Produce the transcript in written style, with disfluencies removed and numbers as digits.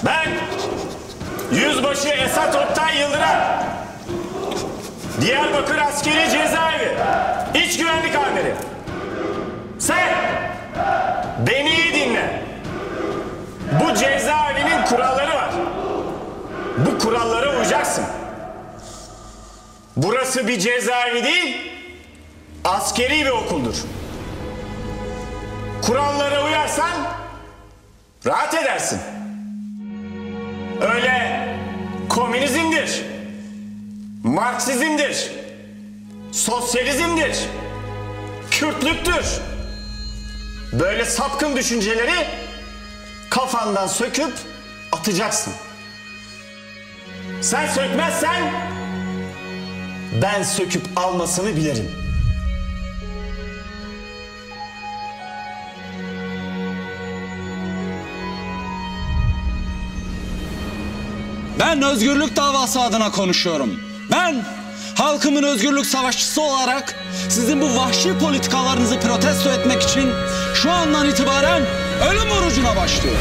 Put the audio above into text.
Ben Yüzbaşı Esat Oktay Yıldıran, Diyarbakır Askeri Cezaevi İç Güvenlik Amiri. Sen beni iyi dinle. Bu cezaevinin kuralları var. Bu kurallara uyacaksın. Burası bir cezaevi değil, askeri bir okuldur. Kurallara uyarsan rahat edersin. Öyle komünizmdir, Marksizmdir, sosyalizmdir, Kürtlüktür. Böyle sapkın düşünceleri kafandan söküp atacaksın. Sen sökmezsen ben söküp almasını bilirim. Ben özgürlük davası adına konuşuyorum. Ben halkımın özgürlük savaşçısı olarak sizin bu vahşi politikalarınızı protesto etmek için şu andan itibaren ölüm orucuna başlıyorum.